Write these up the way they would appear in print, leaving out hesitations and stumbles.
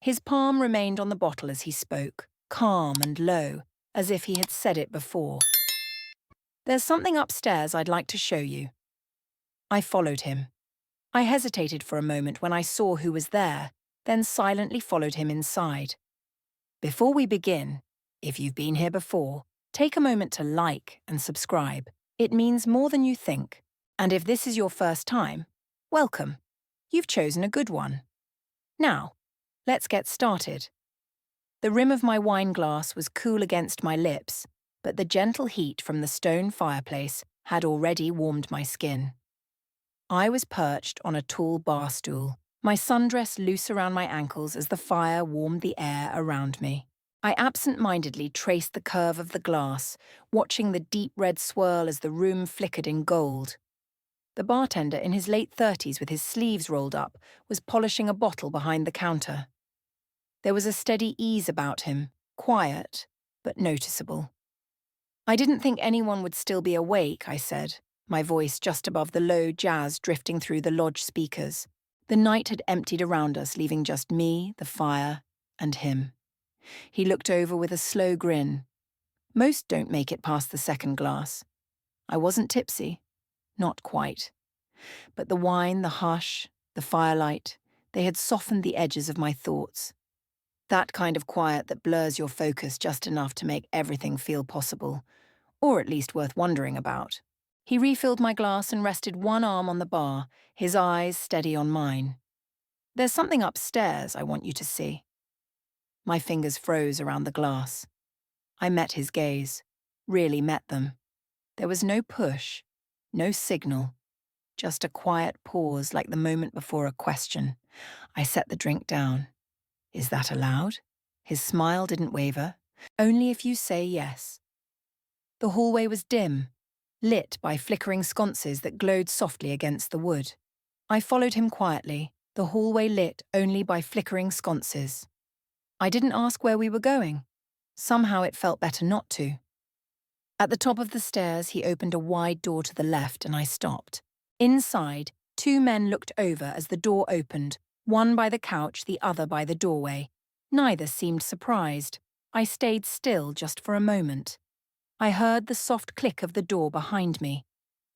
His palm remained on the bottle as he spoke, calm and low, as if he had said it before. "There's something upstairs I'd like to show you." I followed him. I hesitated for a moment when I saw who was there, then silently followed him inside. Before we begin, if you've been here before, take a moment to like and subscribe. It means more than you think. And if this is your first time, welcome. You've chosen a good one. Now, let's get started. The rim of my wine glass was cool against my lips, but the gentle heat from the stone fireplace had already warmed my skin. I was perched on a tall bar stool, my sundress loose around my ankles as the fire warmed the air around me. I absent-mindedly traced the curve of the glass, watching the deep red swirl as the room flickered in gold. The bartender, in his late 30s with his sleeves rolled up, was polishing a bottle behind the counter. There was a steady ease about him, quiet, but noticeable. "I didn't think anyone would still be awake," I said, my voice just above the low jazz drifting through the lodge speakers. The night had emptied around us, leaving just me, the fire, and him. He looked over with a slow grin. Most don't make it past the second glass. I wasn't tipsy. Not quite. But the wine, the hush, the firelight, they had softened the edges of my thoughts. That kind of quiet that blurs your focus just enough to make everything feel possible, or at least worth wondering about. He refilled my glass and rested one arm on the bar, his eyes steady on mine. "There's something upstairs I want you to see." My fingers froze around the glass. I met his gaze, really met them. There was no push, no signal, just a quiet pause like the moment before a question. I set the drink down. "Is that allowed?" His smile didn't waver. "Only if you say yes." The hallway was dim, lit by flickering sconces that glowed softly against the wood. I followed him quietly, the hallway lit only by flickering sconces. I didn't ask where we were going. Somehow it felt better not to. At the top of the stairs, he opened a wide door to the left and I stopped. Inside, two men looked over as the door opened, one by the couch, the other by the doorway. Neither seemed surprised. I stayed still just for a moment. I heard the soft click of the door behind me.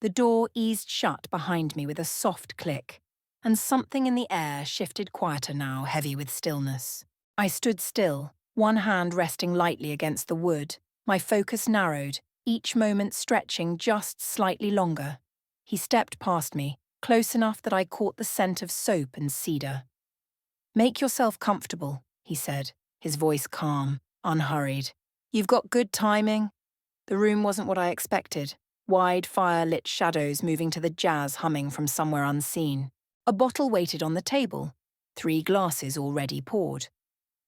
The door eased shut behind me with a soft click, and something in the air shifted quieter now, heavy with stillness. I stood still, one hand resting lightly against the wood, my focus narrowed, each moment stretching just slightly longer. He stepped past me, close enough that I caught the scent of soap and cedar. "Make yourself comfortable," he said, his voice calm, unhurried. "You've got good timing." The room wasn't what I expected. Wide fire-lit shadows moving to the jazz humming from somewhere unseen. A bottle waited on the table, 3 glasses already poured.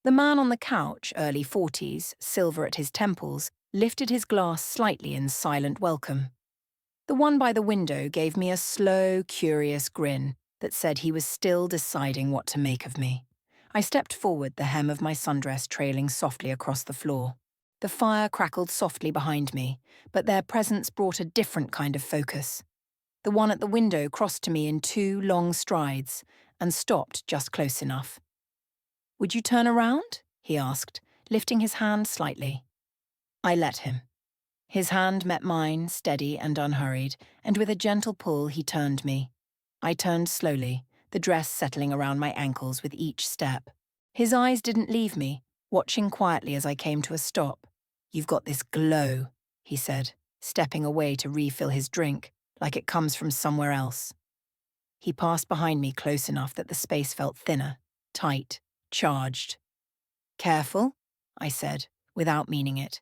The man on the couch, early 40s, silver at his temples, lifted his glass slightly in silent welcome. The one by the window gave me a slow, curious grin that said he was still deciding what to make of me. I stepped forward, the hem of my sundress trailing softly across the floor. The fire crackled softly behind me, but their presence brought a different kind of focus. The one at the window crossed to me in 2 long strides and stopped just close enough. "Would you turn around?" he asked, lifting his hand slightly. I let him. His hand met mine, steady and unhurried, and with a gentle pull he turned me. I turned slowly, the dress settling around my ankles with each step. His eyes didn't leave me, watching quietly as I came to a stop. "You've got this glow," he said, stepping away to refill his drink, like it comes from somewhere else. He passed behind me close enough that the space felt thinner, tight, charged. "Careful," I said, without meaning it.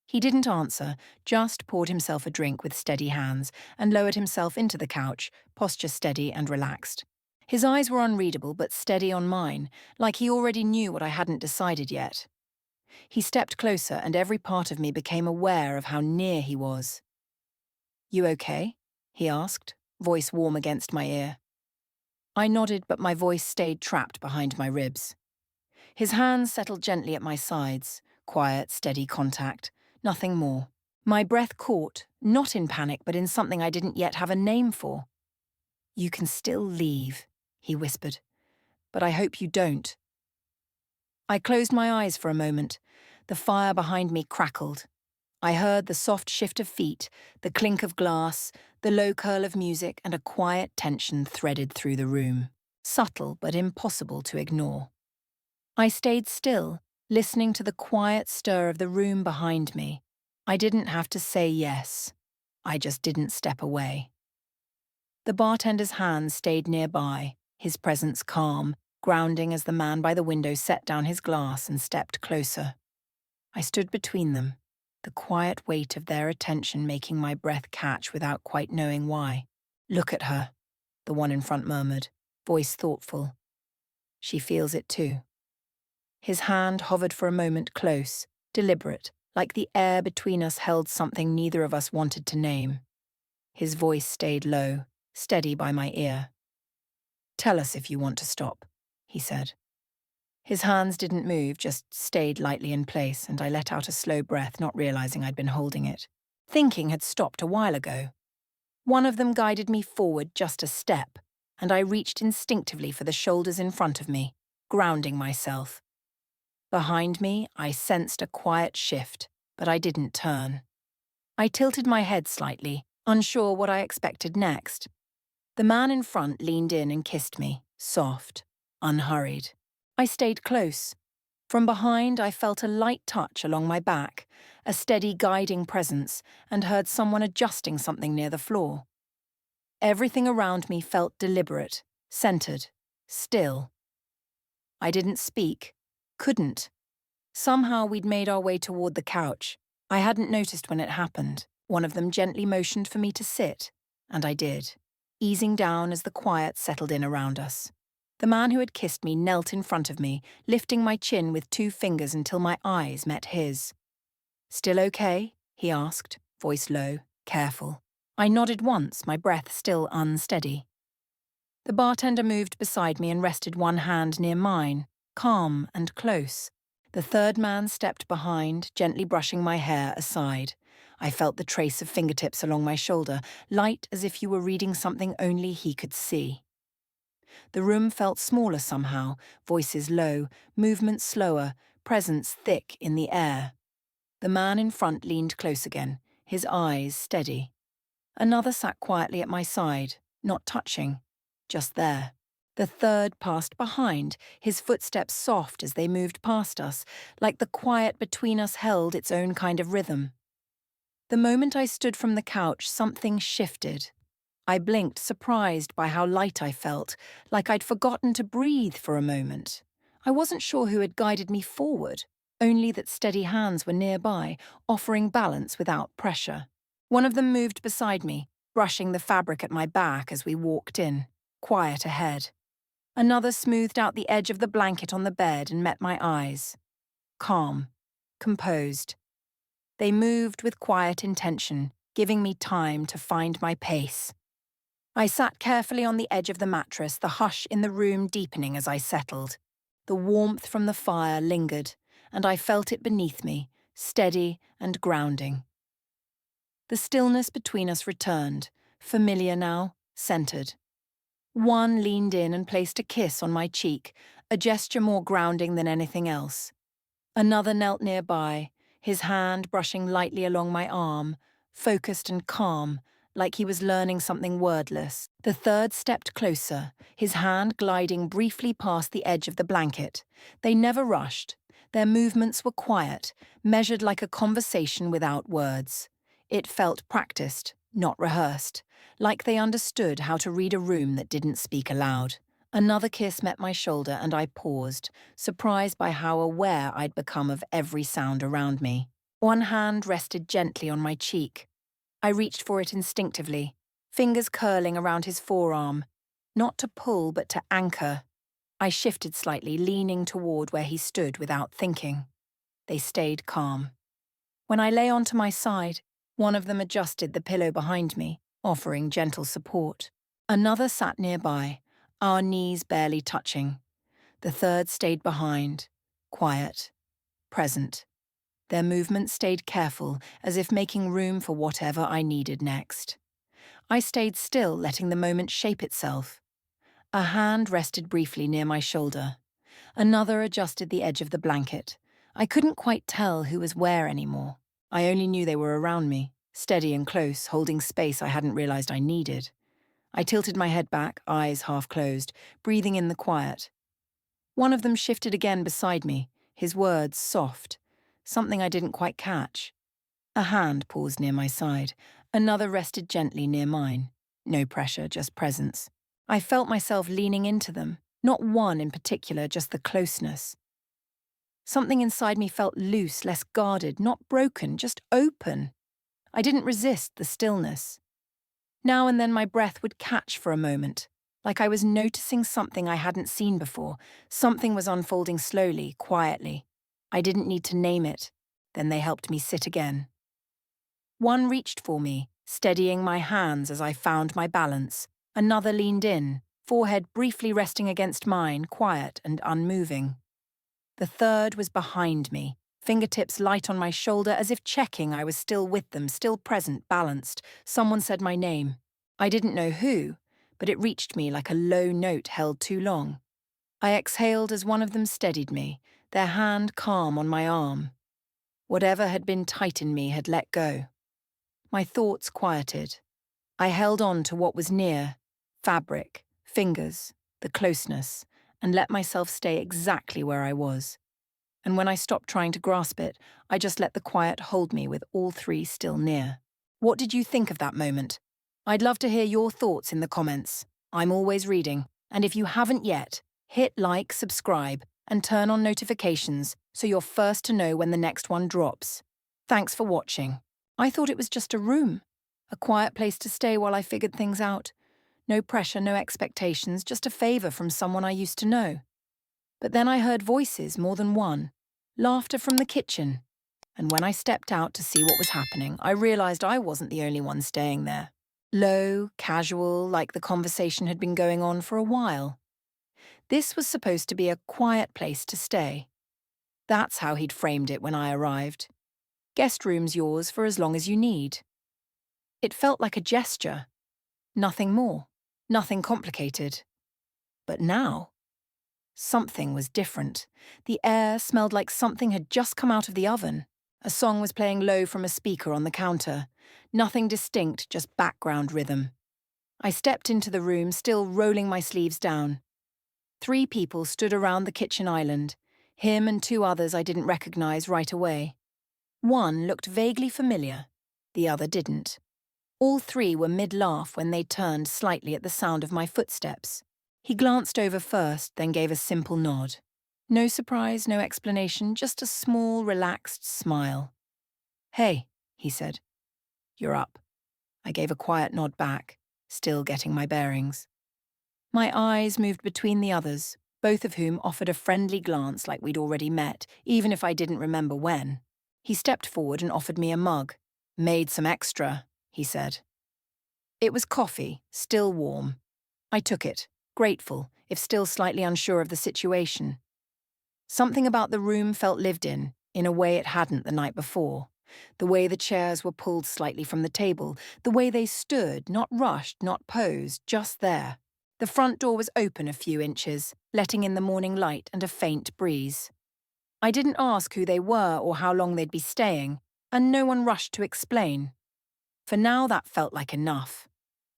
He didn't answer, just poured himself a drink with steady hands and lowered himself into the couch, posture steady and relaxed. His eyes were unreadable but steady on mine, like he already knew what I hadn't decided yet. He stepped closer and every part of me became aware of how near he was. "You okay?" he asked, voice warm against my ear. I nodded, but my voice stayed trapped behind my ribs. His hands settled gently at my sides, quiet, steady contact, nothing more. My breath caught, not in panic but in something I didn't yet have a name for. "You can still leave," he whispered, "but I hope you don't." I closed my eyes for a moment. The fire behind me crackled. I heard the soft shift of feet, the clink of glass, the low curl of music, and a quiet tension threaded through the room, subtle but impossible to ignore. I stayed still, listening to the quiet stir of the room behind me. I didn't have to say yes. I just didn't step away. The bartender's hand stayed nearby, his presence calm, grounding as the man by the window set down his glass and stepped closer. I stood between them, the quiet weight of their attention making my breath catch without quite knowing why. "Look at her," the one in front murmured, voice thoughtful. "She feels it too." His hand hovered for a moment close, deliberate, like the air between us held something neither of us wanted to name. His voice stayed low, steady by my ear. "Tell us if you want to stop," he said. His hands didn't move, just stayed lightly in place, and I let out a slow breath, not realizing I'd been holding it. Thinking had stopped a while ago. One of them guided me forward just a step, and I reached instinctively for the shoulders in front of me, grounding myself. Behind me, I sensed a quiet shift, but I didn't turn. I tilted my head slightly, unsure what I expected next. The man in front leaned in and kissed me, soft, unhurried. I stayed close. From behind, I felt a light touch along my back, a steady guiding presence, and heard someone adjusting something near the floor. Everything around me felt deliberate, centered, still. I didn't speak, couldn't. Somehow we'd made our way toward the couch. I hadn't noticed when it happened. One of them gently motioned for me to sit, and I did, easing down as the quiet settled in around us. The man who had kissed me knelt in front of me, lifting my chin with 2 fingers until my eyes met his. "Still okay?" he asked, voice low, careful. I nodded once, my breath still unsteady. The bartender moved beside me and rested one hand near mine, calm and close. The third man stepped behind, gently brushing my hair aside. I felt the trace of fingertips along my shoulder, light as if you were reading something only he could see. The room felt smaller somehow, voices low, movements slower, presence thick in the air. The man in front leaned close again, his eyes steady. Another sat quietly at my side, not touching, just there. The third passed behind, his footsteps soft as they moved past us, like the quiet between us held its own kind of rhythm. The moment I stood from the couch, something shifted. I blinked, surprised by how light I felt, like I'd forgotten to breathe for a moment. I wasn't sure who had guided me forward, only that steady hands were nearby, offering balance without pressure. One of them moved beside me, brushing the fabric at my back as we walked in, quiet ahead. Another smoothed out the edge of the blanket on the bed and met my eyes. Calm, composed. They moved with quiet intention, giving me time to find my pace. I sat carefully on the edge of the mattress, the hush in the room deepening as I settled. The warmth from the fire lingered, and I felt it beneath me, steady and grounding. The stillness between us returned, familiar now, centered. One leaned in and placed a kiss on my cheek, a gesture more grounding than anything else. Another knelt nearby, his hand brushing lightly along my arm, focused and calm, like he was learning something wordless. The third stepped closer, his hand gliding briefly past the edge of the blanket. They never rushed. Their movements were quiet, measured like a conversation without words. It felt practiced, not rehearsed, like they understood how to read a room that didn't speak aloud. Another kiss met my shoulder and I paused, surprised by how aware I'd become of every sound around me. One hand rested gently on my cheek. I reached for it instinctively, fingers curling around his forearm, not to pull but to anchor. I shifted slightly, leaning toward where he stood without thinking. They stayed calm. When I lay onto my side, one of them adjusted the pillow behind me, offering gentle support. Another sat nearby, our knees barely touching. The third stayed behind, quiet, present. Their movements stayed careful, as if making room for whatever I needed next. I stayed still, letting the moment shape itself. A hand rested briefly near my shoulder. Another adjusted the edge of the blanket. I couldn't quite tell who was where anymore. I only knew they were around me, steady and close, holding space I hadn't realized I needed. I tilted my head back, eyes half closed, breathing in the quiet. One of them shifted again beside me, his words soft, something I didn't quite catch. A hand paused near my side. Another rested gently near mine. No pressure, just presence. I felt myself leaning into them, not one in particular, just the closeness. Something inside me felt loose, less guarded, not broken, just open. I didn't resist the stillness. Now and then my breath would catch for a moment, like I was noticing something I hadn't seen before. Something was unfolding slowly, quietly. I didn't need to name it. Then they helped me sit again. One reached for me, steadying my hands as I found my balance. Another leaned in, forehead briefly resting against mine, quiet and unmoving. The third was behind me, fingertips light on my shoulder as if checking I was still with them, still present, balanced. Someone said my name. I didn't know who, but it reached me like a low note held too long. I exhaled as one of them steadied me, their hand calm on my arm. Whatever had been tight in me had let go. My thoughts quieted. I held on to what was near, fabric, fingers, the closeness, and let myself stay exactly where I was. And when I stopped trying to grasp it, I just let the quiet hold me with all three still near. What did you think of that moment? I'd love to hear your thoughts in the comments. I'm always reading, and if you haven't yet, hit like, subscribe, and turn on notifications so you're first to know when the next one drops. Thanks for watching. I thought it was just a room, a quiet place to stay while I figured things out. No pressure, no expectations, just a favor from someone I used to know. But then I heard voices, more than one, laughter from the kitchen. And when I stepped out to see what was happening, I realized I wasn't the only one staying there. Low, casual, like the conversation had been going on for a while. This was supposed to be a quiet place to stay. That's how he'd framed it when I arrived. Guest room's yours for as long as you need. It felt like a gesture. Nothing more. Nothing complicated. But now, something was different. The air smelled like something had just come out of the oven. A song was playing low from a speaker on the counter. Nothing distinct, just background rhythm. I stepped into the room, still rolling my sleeves down. 3 people stood around the kitchen island, him and 2 others I didn't recognize right away. One looked vaguely familiar, the other didn't. All 3 were mid-laugh when they turned slightly at the sound of my footsteps. He glanced over first, then gave a simple nod. No surprise, no explanation, just a small, relaxed smile. "Hey," he said. "You're up." I gave a quiet nod back, still getting my bearings. My eyes moved between the others, both of whom offered a friendly glance like we'd already met, even if I didn't remember when. He stepped forward and offered me a mug. "Made some extra," he said. It was coffee, still warm. I took it, grateful, if still slightly unsure of the situation. Something about the room felt lived in a way it hadn't the night before. The way the chairs were pulled slightly from the table, the way they stood, not rushed, not posed, just there. The front door was open a few inches, letting in the morning light and a faint breeze. I didn't ask who they were or how long they'd be staying, and no one rushed to explain. For now, that felt like enough.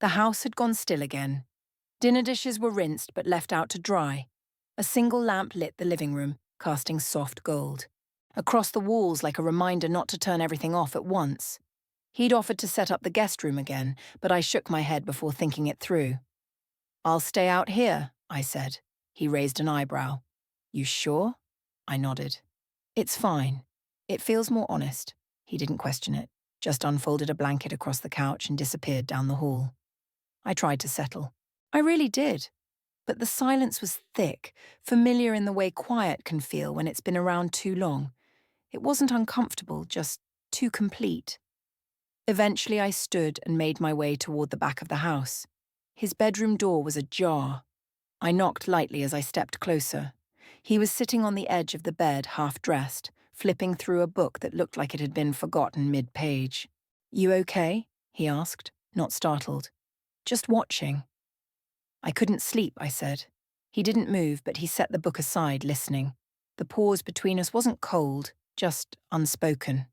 The house had gone still again. Dinner dishes were rinsed but left out to dry. A single lamp lit the living room, casting soft gold. Across the walls like a reminder not to turn everything off at once. He'd offered to set up the guest room again, but I shook my head before thinking it through. "I'll stay out here," I said. He raised an eyebrow. "You sure?" I nodded. "It's fine. It feels more honest." He didn't question it, just unfolded a blanket across the couch and disappeared down the hall. I tried to settle. I really did. But the silence was thick, familiar in the way quiet can feel when it's been around too long. It wasn't uncomfortable, just too complete. Eventually I stood and made my way toward the back of the house. His bedroom door was ajar. I knocked lightly as I stepped closer. He was sitting on the edge of the bed, half-dressed, flipping through a book that looked like it had been forgotten mid-page. "You okay?" he asked, not startled. "Just watching." "I couldn't sleep," I said. He didn't move, but he set the book aside, listening. The pause between us wasn't cold, just unspoken.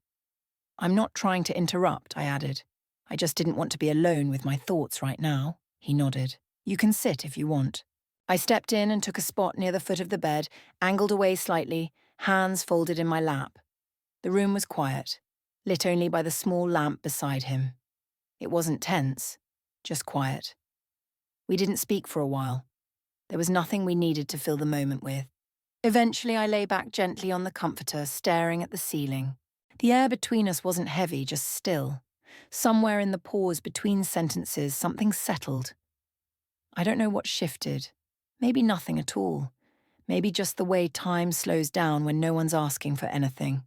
I'm not trying to interrupt, I added. I just didn't want to be alone with my thoughts right now. He nodded. You can sit if you want. I stepped in and took a spot near the foot of the bed, angled away slightly, hands folded in my lap. The room was quiet, lit only by the small lamp beside him. It wasn't tense, just quiet. We didn't speak for a while. There was nothing we needed to fill the moment with. Eventually, I lay back gently on the comforter, staring at the ceiling. The air between us wasn't heavy, just still. Somewhere in the pause between sentences, something settled. I don't know what shifted. Maybe nothing at all. Maybe just the way time slows down when no one's asking for anything.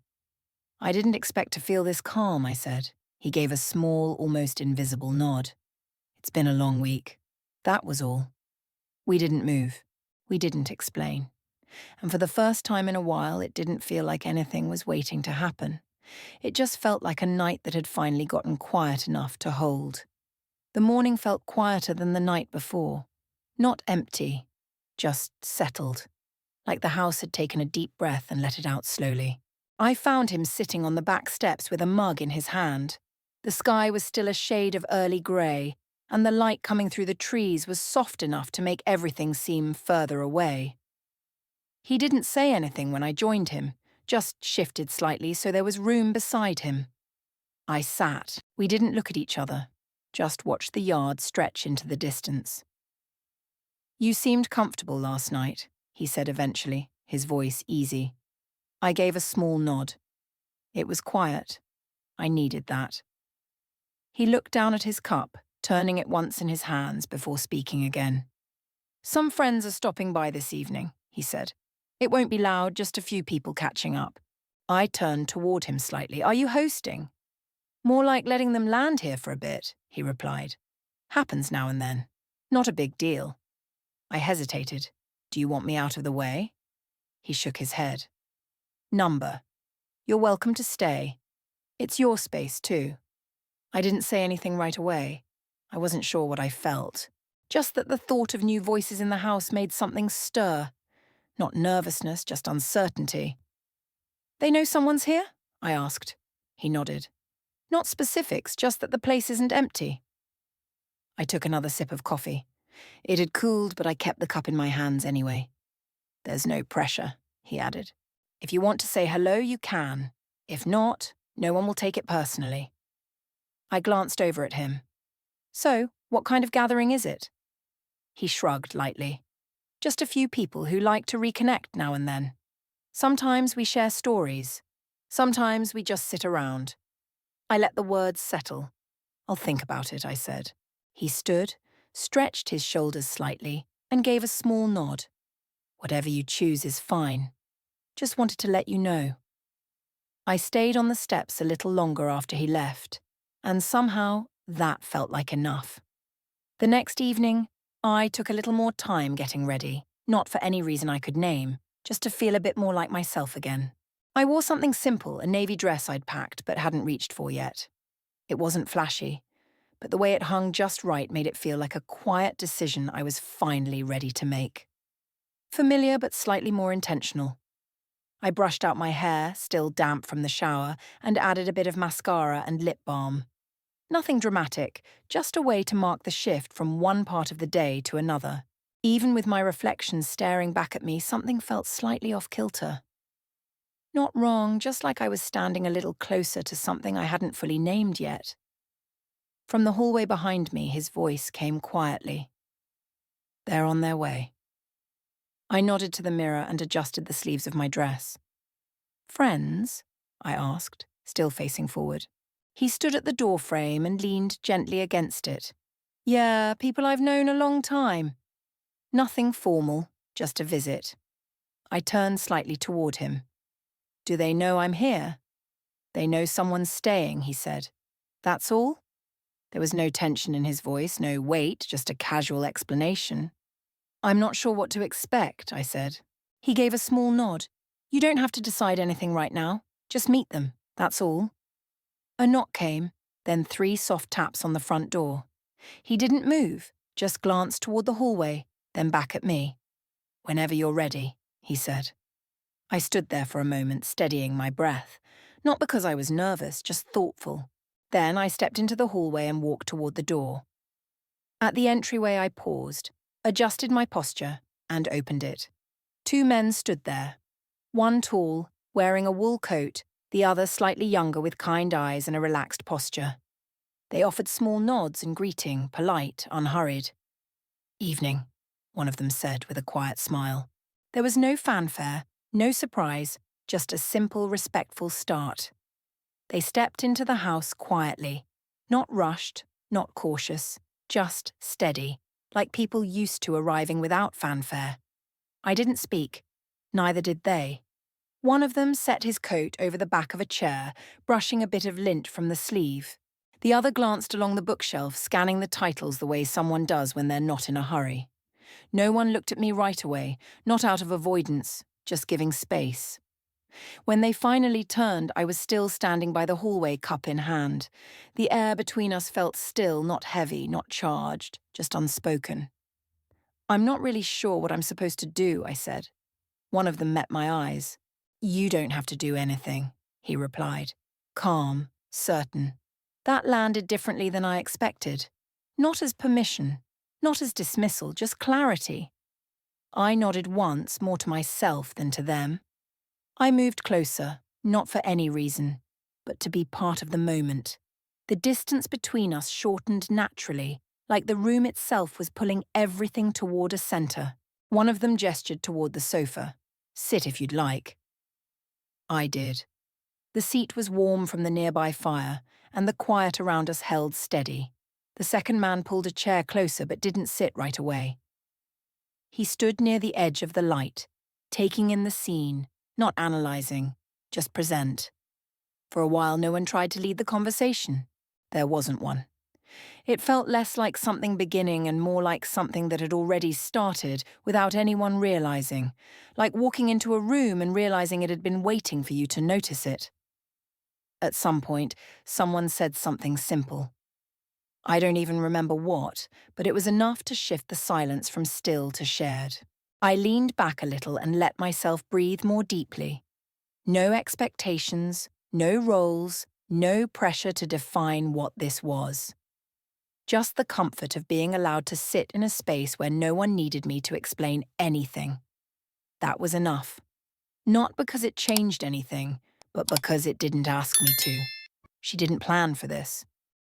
I didn't expect to feel this calm, I said. He gave a small, almost invisible nod. It's been a long week. That was all. We didn't move. We didn't explain. And for the first time in a while, it didn't feel like anything was waiting to happen. It just felt like a night that had finally gotten quiet enough to hold. The morning felt quieter than the night before. Not empty, just settled. Like the house had taken a deep breath and let it out slowly. I found him sitting on the back steps with a mug in his hand. The sky was still a shade of early grey, and the light coming through the trees was soft enough to make everything seem further away. He didn't say anything when I joined him, just shifted slightly so there was room beside him. I sat. We didn't look at each other, just watched the yard stretch into the distance. You seemed comfortable last night, he said eventually, his voice easy. I gave a small nod. It was quiet. I needed that. He looked down at his cup, turning it once in his hands before speaking again. Some friends are stopping by this evening, he said. It won't be loud, just a few people catching up. I turned toward him slightly. Are you hosting? More like letting them land here for a bit, he replied. Happens now and then. Not a big deal. I hesitated. Do you want me out of the way? He shook his head. Number. You're welcome to stay. It's your space, too. I didn't say anything right away. I wasn't sure what I felt. Just that the thought of new voices in the house made something stir. Not nervousness, just uncertainty. They know someone's here? I asked. He nodded. Not specifics, just that the place isn't empty. I took another sip of coffee. It had cooled, but I kept the cup in my hands anyway. There's no pressure, he added. If you want to say hello, you can. If not, no one will take it personally. I glanced over at him. So, what kind of gathering is it? He shrugged lightly. Just a few people who like to reconnect now and then. Sometimes we share stories. Sometimes we just sit around. I let the words settle. I'll think about it, I said. He stood, stretched his shoulders slightly, and gave a small nod. Whatever you choose is fine. Just wanted to let you know. I stayed on the steps a little longer after he left, and somehow that felt like enough. The next evening, I took a little more time getting ready, not for any reason I could name, just to feel a bit more like myself again. I wore something simple, a navy dress I'd packed but hadn't reached for yet. It wasn't flashy, but the way it hung just right made it feel like a quiet decision I was finally ready to make. Familiar but slightly more intentional. I brushed out my hair, still damp from the shower, and added a bit of mascara and lip balm. Nothing dramatic, just a way to mark the shift from one part of the day to another. Even with my reflection staring back at me, something felt slightly off-kilter. Not wrong, just like I was standing a little closer to something I hadn't fully named yet. From the hallway behind me, his voice came quietly. They're on their way. I nodded to the mirror and adjusted the sleeves of my dress. Friends? I asked, still facing forward. He stood at the doorframe and leaned gently against it. Yeah, people I've known a long time. Nothing formal, just a visit. I turned slightly toward him. Do they know I'm here? They know someone's staying, he said. That's all? There was no tension in his voice, no weight, just a casual explanation. I'm not sure what to expect, I said. He gave a small nod. You don't have to decide anything right now. Just meet them, that's all. A knock came, then 3 soft taps on the front door. He didn't move, just glanced toward the hallway, then back at me. Whenever you're ready, he said. I stood there for a moment, steadying my breath. Not because I was nervous, just thoughtful. Then I stepped into the hallway and walked toward the door. At the entryway, I paused, adjusted my posture, and opened it. Two men stood there. One tall, wearing a wool coat, the other slightly younger with kind eyes and a relaxed posture. They offered small nods in greeting, polite, unhurried. "Evening," one of them said with a quiet smile. There was no fanfare, no surprise, just a simple, respectful start. They stepped into the house quietly, not rushed, not cautious, just steady, like people used to arriving without fanfare. I didn't speak, neither did they. One of them set his coat over the back of a chair, brushing a bit of lint from the sleeve. The other glanced along the bookshelf, scanning the titles the way someone does when they're not in a hurry. No one looked at me right away, not out of avoidance, just giving space. When they finally turned, I was still standing by the hallway, cup in hand. The air between us felt still, not heavy, not charged, just unspoken. "I'm not really sure what I'm supposed to do," I said. One of them met my eyes. "You don't have to do anything," he replied. Calm, certain. That landed differently than I expected. Not as permission, not as dismissal, just clarity. I nodded once, more to myself than to them. I moved closer, not for any reason, but to be part of the moment. The distance between us shortened naturally, like the room itself was pulling everything toward a center. One of them gestured toward the sofa. "Sit if you'd like." I did. The seat was warm from the nearby fire, and the quiet around us held steady. The second man pulled a chair closer but didn't sit right away. He stood near the edge of the light, taking in the scene, not analyzing, just present. For a while, no one tried to lead the conversation. There wasn't one. It felt less like something beginning and more like something that had already started without anyone realizing, like walking into a room and realizing it had been waiting for you to notice it. At some point, someone said something simple. I don't even remember what, but it was enough to shift the silence from still to shared. I leaned back a little and let myself breathe more deeply. No expectations, no roles, no pressure to define what this was. Just the comfort of being allowed to sit in a space where no one needed me to explain anything. That was enough. Not because it changed anything, but because it didn't ask me to. She didn't plan for this.